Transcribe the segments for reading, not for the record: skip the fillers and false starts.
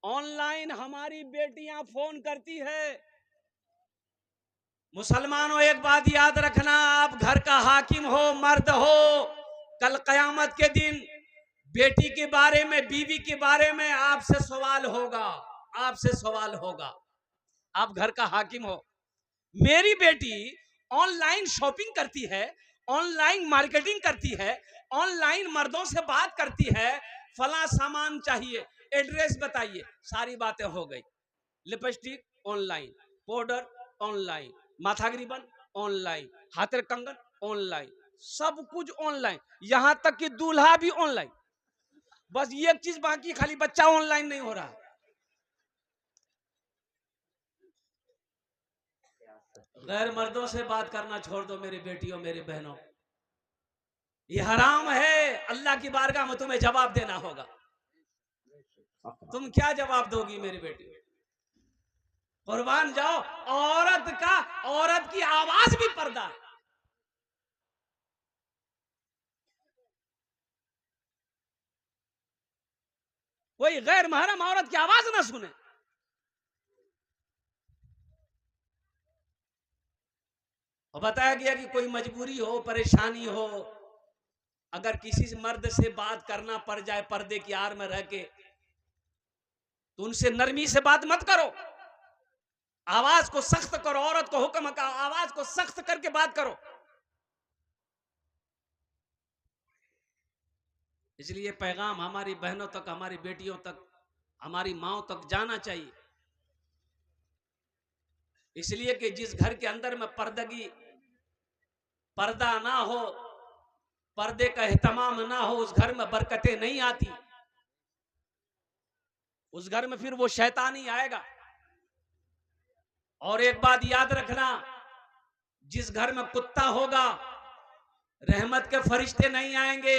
Online हमारी बेटियां phone करती है। मुसलमानों, एक बात याद रखना, आप घर का हाकिम हो, मर्द हो, कल कयामत के दिन बेटी के बारे में, बीवी के बारे में आपसे सवाल होगा, आपसे सवाल होगा। आप घर का हाकिम हो। मेरी बेटी ऑनलाइन शॉपिंग करती है, ऑनलाइन मार्केटिंग करती है, ऑनलाइन मर्दों से बात करती है, फला सामान चाहिए, एड्रेस बताइए, सारी बातें हो गई। लिपस्टिक ऑनलाइन, पाउडर ऑनलाइन, माथा रिबन ऑनलाइन, हाथेर कंगन ऑनलाइन, सब कुछ ऑनलाइन, यहां तक कि दूल्हा भी ऑनलाइन। बस एक चीज बाकी, खाली बच्चा ऑनलाइन नहीं हो रहा। गैर मर्दों से बात करना छोड़ दो मेरी बेटियों, मेरी बहनों, ये हराम है। अल्लाह की बारगाह में तुम्हें जवाब देना होगा। तुम क्या जवाब दोगी मेरी बेटी? कुर्बान जाओ। औरत की आवाज भी पर्दा है। कोई गैर महरम औरत की आवाज ना सुने। और बताया गया कि कोई मजबूरी हो, परेशानी हो, अगर किसी मर्द से बात करना पड़ जाए पर्दे की आड़ में रह के, तो उनसे नरमी से बात मत करो, आवाज को सख्त करो। औरत को हुक्म का आवाज को सख्त करके बात करो। इसलिए पैगाम हमारी बहनों तक, हमारी बेटियों तक, हमारी माओ तक जाना चाहिए। इसलिए कि जिस घर के अंदर में पर्दा ना हो, पर्दे का एहतमाम ना हो, उस घर में बरकतें नहीं आती। उस घर में फिर वो शैतान ही आएगा। और एक बात याद रखना, जिस घर में कुत्ता होगा रहमत के फरिश्ते नहीं आएंगे।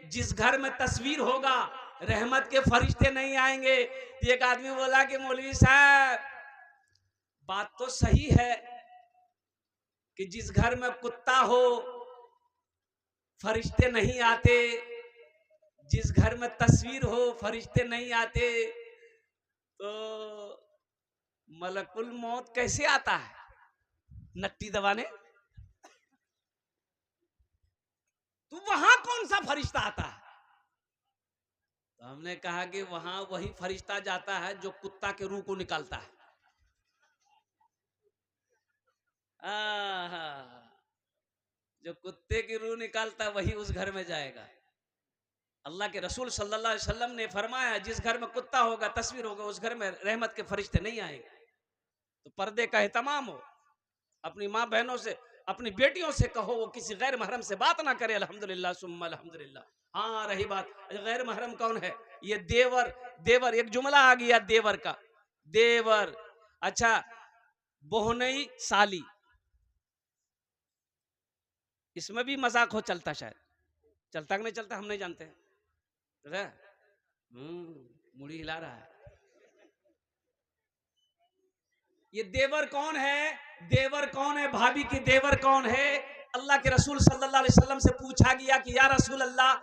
जिस घर में तस्वीर होगा रहमत के फरिश्ते नहीं आएंगे। एक आदमी बोला कि मौलवी साहब, बात तो सही है कि जिस घर में कुत्ता हो फरिश्ते नहीं आते, जिस घर में तस्वीर हो फरिश्ते नहीं आते, तो मलकुल मौत कैसे आता है नट्टी दबाने? तो वहां कौन सा फरिश्ता आता है? तो हमने कहा कि वहां वही फरिश्ता जाता है जो कुत्ता के रूह को निकालता है। जो कुत्ते की रूह निकालता है वही उस घर में जाएगा। अल्लाह के रसूल सल्लल्लाहु अलैहि वसल्लम ने फरमाया, जिस घर में कुत्ता होगा, तस्वीर होगा, उस घर में रहमत के फरिश्ते नहीं आएंगे। तो पर्दे का एहतमाम हो। अपनी माँ बहनों से, अपनी बेटियों से कहो वो किसी गैर महरम से बात ना करे। अल्हम्दुलिल्लाह सुम्मा अल्हम्दुलिल्लाह। हाँ, रही बात गैर महरम कौन है? ये देवर। देवर एक जुमला आ गया देवर का। देवर, अच्छा, बोहनई साली, इसमें भी मजाक हो चलता, शायद चलता कि नहीं चलता हम नहीं जानते हैं। मुड़ी हिला रहा है। ये देवर कौन है? देवर कौन है? भाभी की देवर कौन है? अल्लाह के रसूल सल्लल्लाहु अलैहि वसल्लम से पूछा गया कि या रसूल अल्लाह,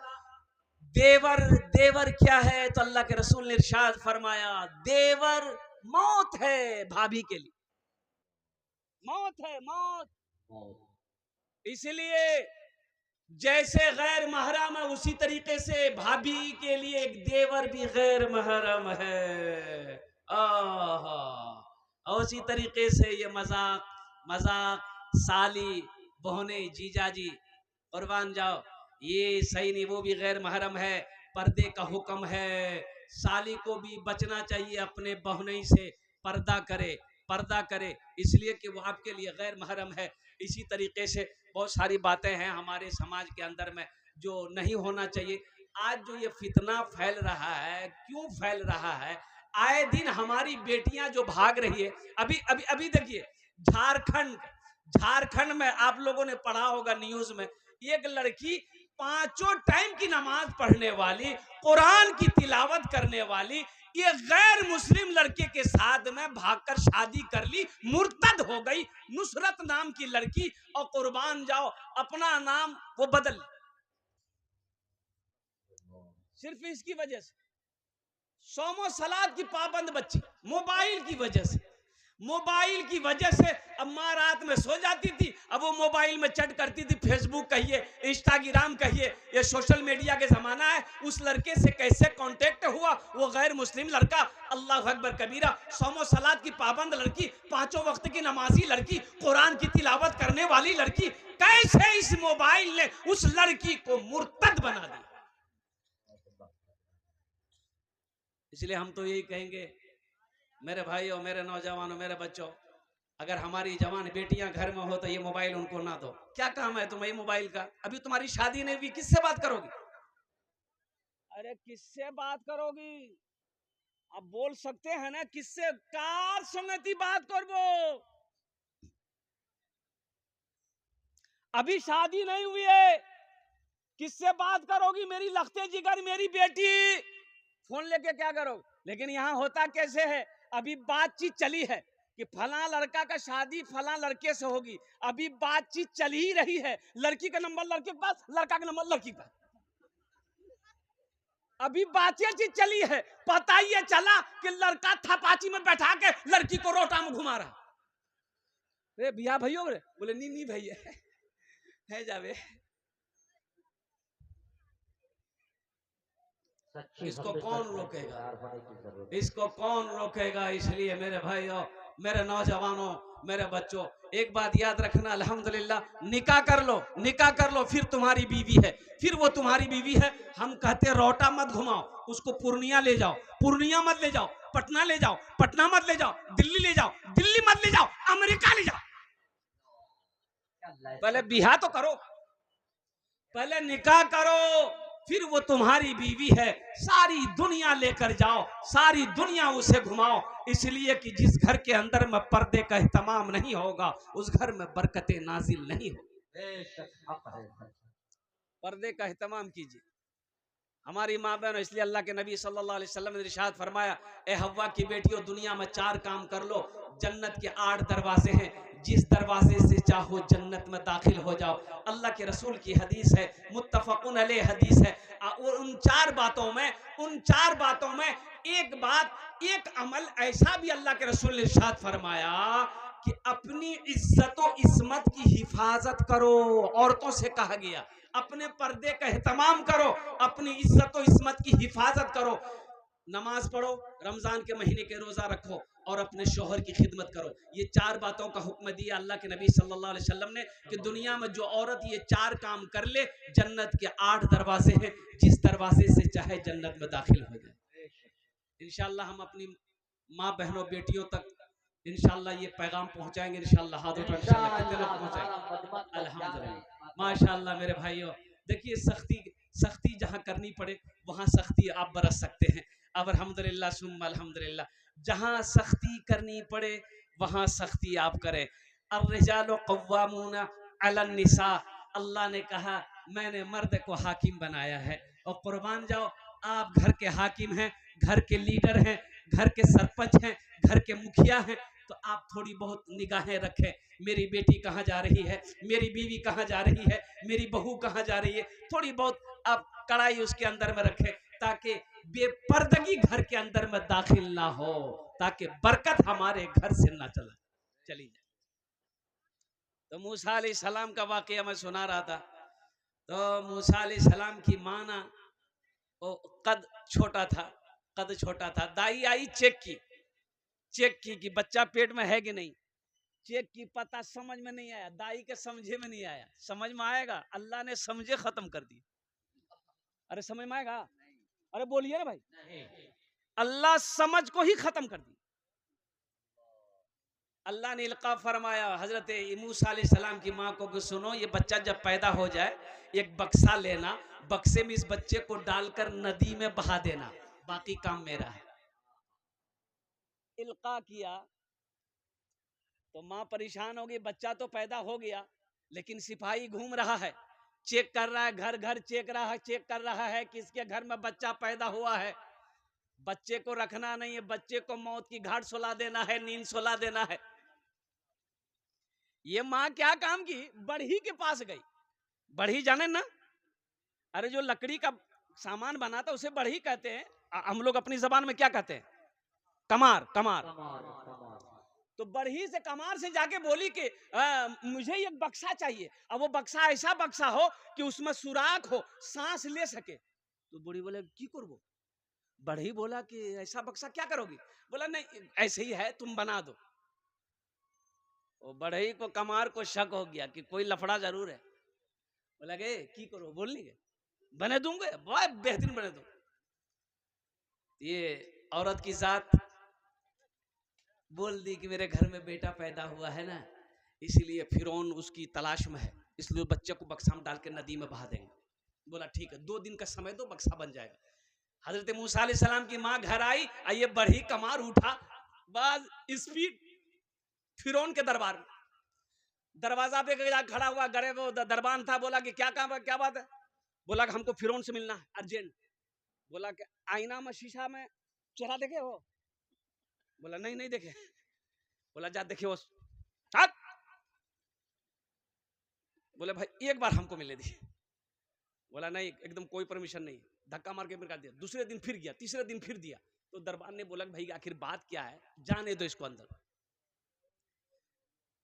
देवर देवर क्या है? तो अल्लाह के रसूल ने इरशाद फरमाया, देवर मौत है भाभी के लिए। मौत है, मौत। इसलिए जैसे गैर महरम है, उसी तरीके से भाभी के लिए एक देवर भी गैर महरम है। और उसी तरीके से ये मजाक मजाक, साली, बहने, जीजाजी, कुर्बान जाओ, ये सही नहीं, वो भी गैर महरम है। पर्दे का हुक्म है। साली को भी बचना चाहिए अपने बहनों से। पर्दा करे, पर्दा करे, इसलिए कि वो आपके लिए गैर महरम है। इसी तरीके से बहुत सारी बातें हैं हमारे समाज के अंदर में जो नहीं होना चाहिए। आज जो ये फितना फैल रहा है, क्यों फैल रहा है? आए दिन हमारी बेटियां जो भाग रही है। अभी अभी अभी देखिए, झारखंड झारखंड में आप लोगों ने पढ़ा होगा न्यूज में, एक लड़की पांचों टाइम की नमाज पढ़ने वाली, कुरान की तिलावत करने वाली, ये गैर मुस्लिम लड़के के साथ में भागकर शादी कर ली, मुर्तद हो गई। नुसरत नाम की लड़की, और कुर्बान जाओ अपना नाम वो बदल, सिर्फ इसकी वजह से। सोमो सलाद की पाबंद बच्ची मोबाइल की वजह से, मोबाइल की वजह से। अब माँ रात में सो जाती थी, अब वो मोबाइल में चैट करती थी, फेसबुक कहिए, इंस्टाग्राम कहिए, ये सोशल मीडिया के जमाना है। उस लड़के से कैसे कांटेक्ट हुआ, वो गैर मुस्लिम लड़का, अल्लाह अकबर कबीरा, सोमो सलाद की पाबंद लड़की, पांचों वक्त की नमाजी लड़की, कुरान की तिलावत करने वाली लड़की, कैसे इस मोबाइल ने उस लड़की को मुर्तद बना दिया। इसलिए हम तो यही कहेंगे मेरे भाइयों, मेरे नौजवानों, मेरे बच्चों, अगर हमारी जवान बेटियां घर में हो तो ये मोबाइल उनको ना दो। क्या काम है तुम्हें मोबाइल का? अभी तुम्हारी शादी नहीं हुई, किससे बात करोगी? अरे किससे बात करोगी? अब बोल सकते हैं ना, किससे कार संगति बात करबो? अभी शादी नहीं हुई है, किससे बात करोगी? मेरी लखते जिगर मेरी बेटी, फोन लेके क्या करोगे? लेकिन यहाँ होता कैसे है, अभी बातचीत चली है कि फला लड़का का शादी फला लड़के से होगी, अभी बातचीत चल ही रही है, लड़की का नंबर लड़के के पास, लड़का का नंबर लड़की का, अभी बातचीत चली है। पता ही चला कि लड़का थपाची में बैठा के लड़की को रोटा में घुमा रहा। रे बिया भैया, बोले नी नी भैया है जावे, इसको कौन रोकेगा, इसको कौन रोकेगा? इसलिए मेरे भाइयों, मेरे नौजवानों, मेरे बच्चों, एक बात याद रखना, अल्हम्दुलिल्लाह निकाह कर लो, निकाह कर लो, फिर तुम्हारी बीवी है, फिर वो तुम्हारी बीवी है। हम कहते रोटा मत घुमाओ, उसको पूर्णिया ले जाओ, पूर्णिया मत ले जाओ, पटना ले जाओ, पटना मत ले जाओ, दिल्ली ले जाओ, दिल्ली मत ले जाओ, अमेरिका ले जाओ। पहले बिहा तो करो, पहले निकाह करो, फिर वो तुम्हारी बीवी है। सारी दुनिया लेकर जाओ, सारी दुनिया उसे घुमाओ, इसलिए कि जिस घर के अंदर में पर्दे का एहतमाम नहीं होगा, उस घर में बरकतें नाजिल नहीं हो। पर्दे का एहतमाम कीजिए हमारी माँ बहन। इसलिए अल्लाह के नबी सल्लल्लाहु अलैहि वसल्लम ने इरशाद फरमाया, ए हव्वा की बेटियों, दुनिया में 4 काम कर लो, जन्नत के 8 दरवाजे हैं, जिस दरवाजे से चाहो जन्नत में दाखिल हो जाओ। अल्लाह के रसूल की हदीस है, मुत्तफकुन अलैह हदीस है। और उन 4 बातों में, उन 4 बातों में एक बात, एक अमल ऐसा भी अल्लाह के रसूल ने इरशाद फरमाया कि अपनी इज्जत और इस्मत की हिफाजत करो। औरतों से कहा गया अपने पर्दे का एहतमाम करो, अपनी इज्जत और इस्मत की हिफाजत करो, नमाज पढ़ो, रमजान के महीने के रोजा रखो और अपने शोहर की खिदमत करो। ये 4 बातों का हुक्म दिया अल्लाह के नबी सल्लल्लाहु अलैहि वसल्लम ने कि दुनिया में जो औरत ये 4 काम कर ले, जन्नत के 8 दरवाजे हैं, जिस दरवाजे से चाहे जन्नत में दाखिल हो जाए। इंशाअल्लाह हम अपनी माँ बहनों बेटियों तक इंशाअल्लाह ये पैगाम पहुंचाएंगे। इंशाअल्लाह हाथ उठा, इंशाअल्लाह कितने लोग पहुंचाएंगे? अल्हम्दुलिल्लाह, माशाअल्लाह मेरे भाइयों। देखिए सख्ती जहां करनी पड़े वहां सख्ती आप बरस सकते हैं। अब अल्हम्दुलिल्लाह सुम्मा अल्हम्दुलिल्लाह, जहां सख्ती करनी पड़े वहां सख्ती आप करें। अर्रिजालु कव्वामूना अलन निसा, अल्लाह ने कहा मैंने मर्द को हाकिम बनाया है। और कुर्बान जाओ, आप घर के हाकिम हैं, घर के लीडर हैं, घर के सरपंच हैं, घर के मुखिया हैं, तो आप थोड़ी बहुत निगाहें रखें, मेरी बेटी कहाँ जा रही है, मेरी बीवी कहाँ जा रही है, मेरी बहू कहाँ जा रही है। थोड़ी बहुत आप कड़ाई उसके अंदर में रखें, ताकि बेपर्दगी घर के अंदर में दाखिल ना हो, ताकि बरकत हमारे घर से ना चली जाए। तो मूसा अलैहिस्सलाम का वाकया मैं सुना रहा था। तो मूसा अलैहिस्सलाम की माँ ना, वो कद छोटा था, दाई आई चेक की कि बच्चा पेट में है कि नहीं, चेक की, पता समझ में नहीं आया, दाई के समझे में नहीं आया। समझ में आएगा, अल्लाह ने समझे खत्म कर दी। अरे समझ में आएगा, अरे बोलिए ना भाई, अल्लाह समझ को ही खत्म कर दी। अल्लाह ने इल्का फरमाया हजरत मूसा अलैहिस्सलाम की माँ को कि सुनो, ये बच्चा जब पैदा हो जाए एक बक्सा लेना, बक्से में इस बच्चे को डालकर नदी में बहा देना, बाकी काम मेरा है। इल्का किया तो माँ परेशान हो गई, बच्चा तो पैदा हो गया, लेकिन सिपाही घूम रहा है, चेक कर रहा है, घर घर चेक कर रहा है किसके घर में बच्चा पैदा हुआ है। बच्चे को रखना नहीं है, बच्चे को मौत की घाट सुला देना है, नींद सुला देना है। ये माँ क्या काम की, बढ़ी के पास गई। बढ़ी जाने ना, अरे जो लकड़ी का सामान बनाता उसे बढ़ी कहते हैं। हम लोग अपनी जबान में क्या कहते हैं, कमार, कमार। तो बढ़ी से कमार से जाके बोली कि मुझे एक बक्सा चाहिए। अब वो बक्सा ऐसा बक्सा हो कि उसमें सुराख हो, सांस ले सके। तो बूढ़ी बोले की करबो। बढ़ी बोला कि ऐसा बक्सा क्या करोगी। बोला नहीं ऐसे ही है, तुम बना दो। वो बढ़ई को कमार को शक हो गया कि कोई लफड़ा जरूर है। बोला के की करो, बोलनी के बने दूंगे, बहुत बेहतरीन बने दूंगे। ये औरत की जात बोल दी कि मेरे घर में बेटा पैदा हुआ है ना, इसलिए फिरौन उसकी तलाश में है, इसलिए बच्चे को बक्सा में डाल के नदी में बहा देंगे। बोला ठीक है, 2 दिन का समय दो, बक्सा बन जाएगा। हजरत मूसा अलैहिस्सलाम की माँ घर आई, ये बढ़ी कमार उठा, बस स्पीड फिरौन के दरबार में। दरवाजा पे खड़ा हुआ, गरे वो दरबान था। बोला कि क्या काम है, क्या बात है। बोला कि हमको फिरौन से मिलना है अर्जेंट। बोला कि आईना में शीशा में चेहरा देखे हो। बोला नहीं नहीं देखे। बोला जा देखे वो। बोले भाई एक बार हमको मिले दी। बोला नहीं एकदम कोई परमिशन नहीं। धक्का मार के फिर दिया। दूसरे दिन फिर गया, तीसरे दिन फिर दिया। तो दरबार ने बोला भाई आखिर बात क्या है, जाने दो इसको अंदर।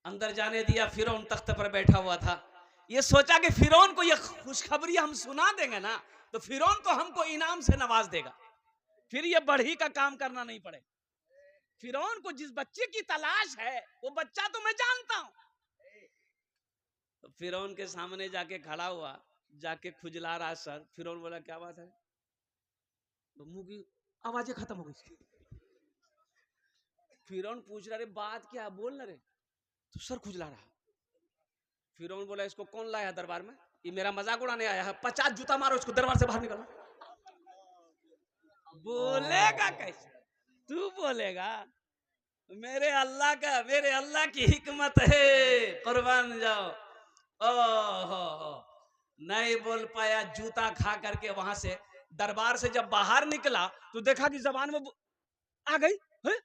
अंदर जाने दिया। फिरौन तख्त पर बैठा हुआ था। ये सोचा कि फिरौन को ये खुशखबरी हम सुना देंगे ना, तो फिरौन तो हमको इनाम से नवाज देगा, फिर ये बढ़ी का काम करना नहीं पड़े। फिरौन को जिस बच्चे की तलाश है वो बच्चा तो मैं जानता हूं। तो फिरौन के सामने जाके खड़ा हुआ, जाके खुजला रहा सर। फिरौन बोला क्या बात है। तो मुंह की आवाजें खत्म हो गई। फिरौन पूछ रहा रे बात क्या, बोल ना रे। तो सर खुजला रहा। फिरौन बोला इसको कौन लाया दरबार में, ये मेरा मजाक उड़ाने आया है, 50 जूता मारो इसको, दरबार से बाहर निकलो। बोलेगा कैसे, तू बोलेगा। मेरे अल्लाह की हिकमत है, कुर्बान जाओ। ओहो, नहीं बोल पाया। जूता खा करके वहां से दरबार से जब बाहर निकला तो देखा कि जबान में आ गई है?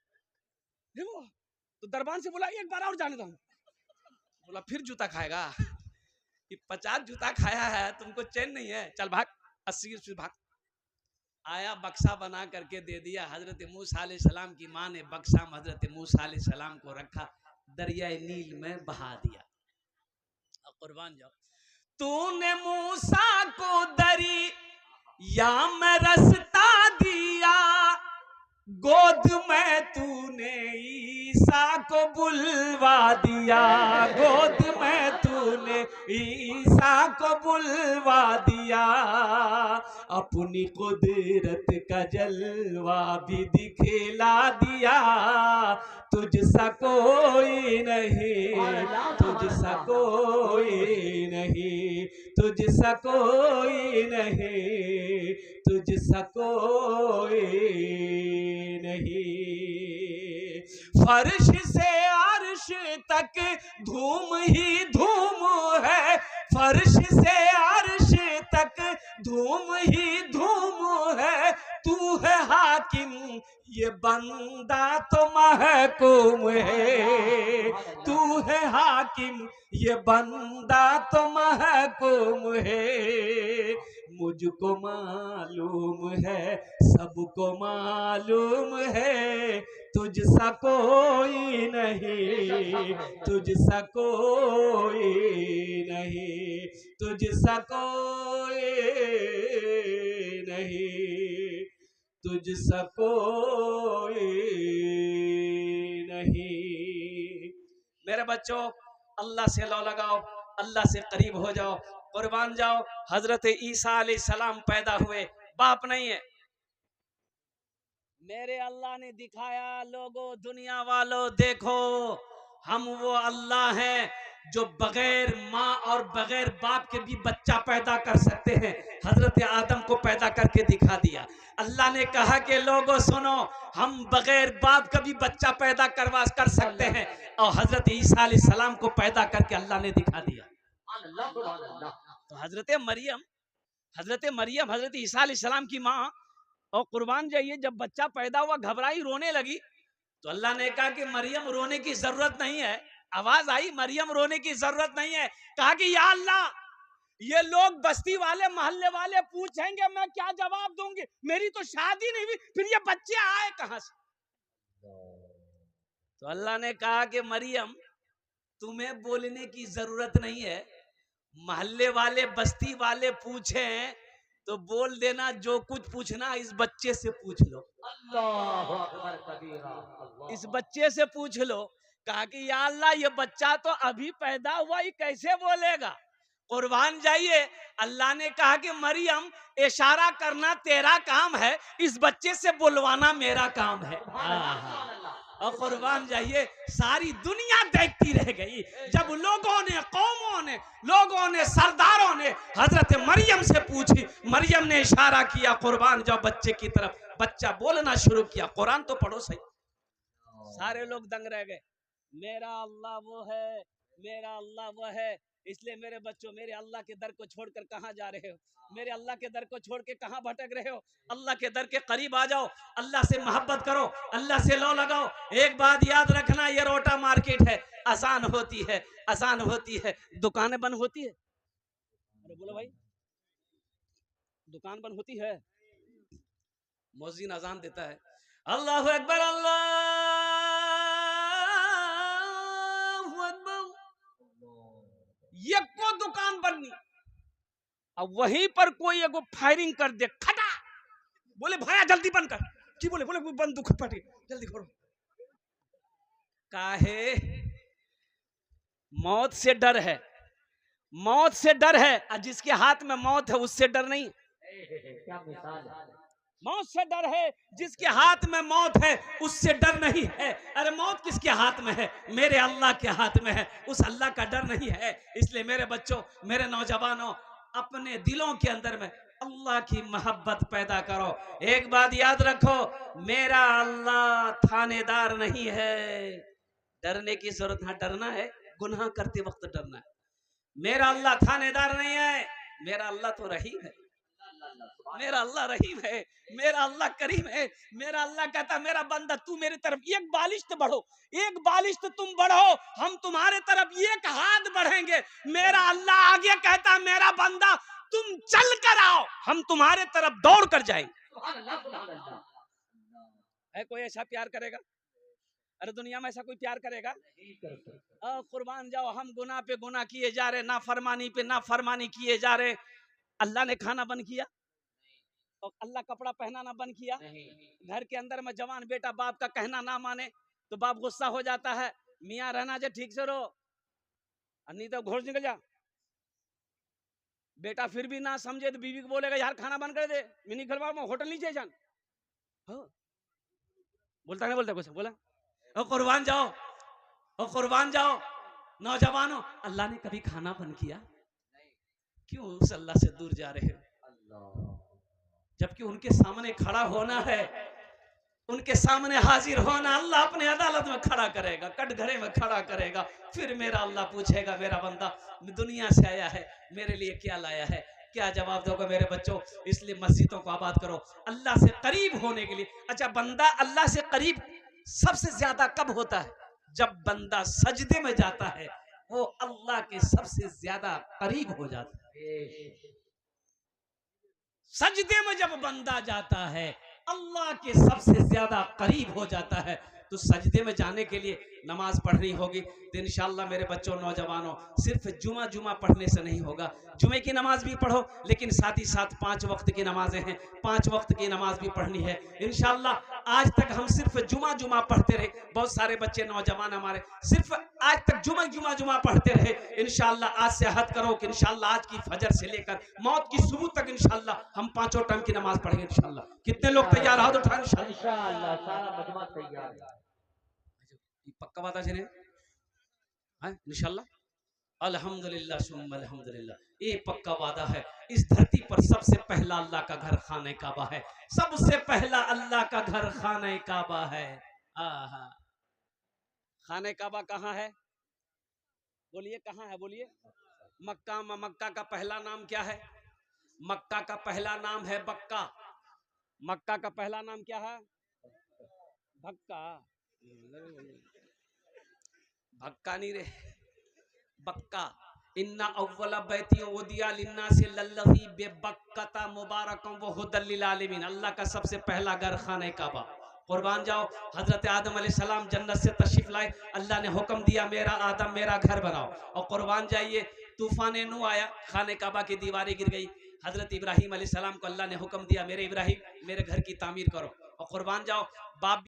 वो तो दरबार से बोला एक बार और जाने दो। बोला फिर जूता खाएगा, 50 जूता खाया है, तुमको चैन नहीं है, चल भाग, 80 भाग। आया, बक्सा बना करके दे दिया। हजरत मूसा अलैहिस्सलाम की माँ ने बक्सा में हजरत मूसा अलैहिस्सलाम को रखा, दरियाए नील में बहा दिया। कुर्बान जाओ। तूने मूसा को दरिया में रास्ता दिया, गोद में तूने ईसा को बुलवा दिया, गोद में तूने ईसा को बुलवा दिया। अपनी कुदरत का जलवा भी दिखला दिया, तुझसा कोई नहीं, तुझसा कोई नहीं, तुझसा कोई नहीं, तुझसा कोई नहीं। फर्श से अर्श तक धूम ही धूम है, फर्श से अर्श तक धूम ही धूम है। तू है हाकिम, ये बंदा तो महकूम है। तू है हाकिम, ये बंदा तो महकूम है। मुझको मालूम है, सबको मालूम है, तुझसा कोई नहीं, तुझसा कोई नहीं, तुझसा कोई नहीं, तुझसा कोई नहीं। मेरे बच्चों, अल्लाह से लो लगाओ, अल्लाह से करीब हो जाओ, कुर्बान जाओ। हजरत ईसा अलैहिस्सलाम पैदा हुए, बाप नहीं है। मेरे अल्लाह ने दिखाया, लोगों दुनिया वालों देखो, हम वो अल्लाह हैं जो बगैर माँ और बगैर बाप के भी बच्चा पैदा कर सकते हैं। हजरत आदम को पैदा करके दिखा दिया। अल्लाह ने कहा कि लोगों सुनो, हम बगैर बाप का भी बच्चा पैदा कर सकते हैं, और हजरत ईसा अलैहिस्सलाम को पैदा करके अल्लाह ने दिखा दिया। तो हजरत मरियम हजरत ईसा अलैहिस्सलाम की माँ, और कुर्बान जाइए, जब बच्चा पैदा हुआ घबराई, रोने लगी। तो अल्लाह ने कहा कि मरियम रोने की जरूरत नहीं है। आवाज आई, मरियम रोने की जरूरत नहीं है। कहा कि या अल्लाह, ये लोग बस्ती वाले मोहल्ले वाले पूछेंगे, मैं क्या जवाब दूंगी? मेरी तो शादी नहीं हुई, फिर ये बच्चे आए कहां से? तो अल्लाह ने कहा कि मरियम, तुम्हें बोलने की जरूरत नहीं है। मोहल्ले वाले बस्ती वाले पूछे तो बोल देना, जो कुछ पूछना इस बच्चे से पूछ लो। अल्लाहु अकबर कबीरा। इस बच्चे से पूछ लो। कहा कि या अल्लाह, ये बच्चा तो अभी पैदा हुआ, ही कैसे बोलेगा? कुर्बान जाइए। अल्लाह ने कहा कि मरियम, इशारा करना तेरा काम है, इस बच्चे से बुलवाना मेरा काम है। और कुर्बान जाइए, सारी दुनिया देखती रह गई जब लोगों ने, कौमों ने, लोगों ने, सरदारों ने हजरत मरियम से पूछी। मरियम ने इशारा किया, कुर्बान जाओ बच्चे की तरफ। बच्चा बोलना शुरू किया, कुरान तो पढ़ो सही। सारे लोग दंग रह गए। मेरा अल्लाह वो है, मेरा अल्लाह वो है। इसलिए मेरे बच्चों, मेरे अल्लाह के दर को छोड़कर कहां जा रहे हो? मेरे अल्लाह के दर को छोड़ के कहां भटक रहे हो? अल्लाह के दर के करीब आ जाओ, अल्लाह से मोहब्बत करो, अल्लाह से लो लगाओ। एक बात याद रखना, ये रोटा मार्केट है, आसान होती है, आसान होती है, दुकानें बंद होती है। अरे बोलो भाई, दुकान बंद होती है, मौजिन अजान देता है, अल्लाह अकबर, अल्लाह अकबर, ये को दुकान बननी। अब वहीं पर कोई एगो फायरिंग कर दे, खटा, बोले भाया जल्दी बंद कर। जी बोले बोले बंदूक फटी, जल्दी करो। काहे? मौत से डर है, मौत से डर है। और जिसके हाथ में मौत है उससे डर नहीं। क्या मिसाल है। मौत से डर है, जिसके हाथ में मौत है उससे डर नहीं है। अरे मौत किसके हाथ में है? मेरे अल्लाह के हाथ में है, उस अल्लाह का डर नहीं है। इसलिए मेरे बच्चों, मेरे नौजवानों, अपने दिलों के अंदर में अल्लाह की मोहब्बत पैदा करो। एक बात याद रखो, मेरा अल्लाह थानेदार नहीं है। डरने की जरूरत है, डरना है गुनाह करते वक्त डरना है। मेरा अल्लाह थानेदार नहीं है, मेरा अल्लाह तो रहीम है। मेरा अल्लाह रहीम है, मेरा अल्लाह करीम है। मेरा अल्लाह कहता, मेरा बंदा तू मेरी तरफ एक बालिश्त बढ़ो, एक बालिश्त तुम बढ़ो, हम तुम्हारे तरफ एक हाथ बढ़ेंगे। मेरा अल्लाह आगे कहता, मेरा बंदा तुम चल कर आओ, हम तुम्हारे तरफ दौड़ कर जाएंगे। है कोई ऐसा प्यार करेगा? अरे दुनिया में ऐसा कोई प्यार करेगा? कुर्बान जाओ, हम गुनाह पे गुनाह किए जा रहे, नाफरमानी पे नाफरमानी किए जा रहे। अल्लाह ने खाना बंद किया और अल्लाह कपड़ा पहनाना बंद किया। घर के अंदर में जवान बेटा बाप का कहना ना माने तो बाप गुस्सा हो जाता है, मियाँ रहना जे ठीक से रहो, नहीं तो घोष निकल जा। बेटा फिर भी ना समझे तो बीवी को बोलेगा, यार खाना बंद कर दे, मिनी खलवा में होटल नीचे जान। बोलता नहीं बोलता कुछ बोला? ओ कुर्बान जाओ, ओ कुर्बान जाओ। नौजवानों, अल्लाह ने कभी खाना बंद किया? क्यों उस अल्लाह से दूर जा रहे हो? जबकि उनके सामने खड़ा होना है, उनके सामने हाजिर होना। अल्लाह अपने अदालत में खड़ा करेगा, कटघरे में खड़ा करेगा। फिर मेरा अल्लाह पूछेगा, मेरा बंदा दुनिया से आया है, मेरे लिए क्या लाया है? क्या जवाब दोगे मेरे बच्चों? इसलिए मस्जिदों को आबाद करो अल्लाह से करीब होने के लिए। अच्छा, बंदा अल्लाह से करीब सबसे ज्यादा कब होता है? जब बंदा सजदे में जाता है, वो अल्लाह के सबसे ज्यादा करीब हो जाता है। सजदे में जब बंदा जाता है, अल्लाह के सबसे ज्यादा करीब हो जाता है। तो सजदे में जाने के लिए नमाज पढ़नी होगी। तो इंशाअल्लाह मेरे बच्चों, नौजवानों, सिर्फ जुमा पढ़ने से नहीं होगा। जुमे की नमाज भी पढ़ो, लेकिन साथ ही साथ 5 वक्त की नमाजें हैं, 5 वक्त की नमाज भी पढ़नी है इंशाअल्लाह। आज तक हम सिर्फ जुमा पढ़ते रहे, बहुत सारे बच्चे नौजवान हमारे सिर्फ आज तक जुमा पढ़ते रहे। इंशाअल्लाह आज से अहद करो कि इंशाअल्लाह आज की फजर से लेकर मौत की सुबह तक इंशाअल्लाह हम 5 टाइम की नमाज पढ़ेंगे इंशाअल्लाह। कितने लोग तैयार? हाथ उठाएं इंशाअल्लाह, सारा मजमा तैयार है। पक्का बात है इंशाअल्लाह। अल्हम्दुलिल्लाह सुम्मा अल्हम्दुलिल्लाह, ये पक्का वादा है। इस धरती पर सबसे पहला अल्लाह का घर खाने काबा है, सबसे पहला अल्लाह का घर खाने काबा है। खाने काबा कहाँ है? बोलिए कहाँ है? बोलिए। मक्का में। मक्का का पहला नाम क्या है? मक्का का पहला नाम है बक्का। मक्का का पहला नाम क्या है? भक्का। भक्का नहीं रे, बक्का। इन्ना अव्वला बैती उदिया लिन्नासि लल्लज़ी बेबक्कता मुबारकम व हुदल लिल आलमीन। अल्लाह का सबसे पहला घर खाने काबा। कुर्बान जाओ, हजरत आदम अलैहिस्सलाम जन्नत से तशरीफ लाए, अल्लाह ने हुक्म दिया मेरा आदम मेरा घर बनाओ, और कुर्बान जाइए तूफान नू आया, खाने काबा की दीवारें गिर गई। हजरत इब्राहिम अलैहिस्सलाम को अल्लाह ने हुक्म दिया मेरे इब्राहिम मेरे घर की तामीर करो, और कुर्बान जाओ बाप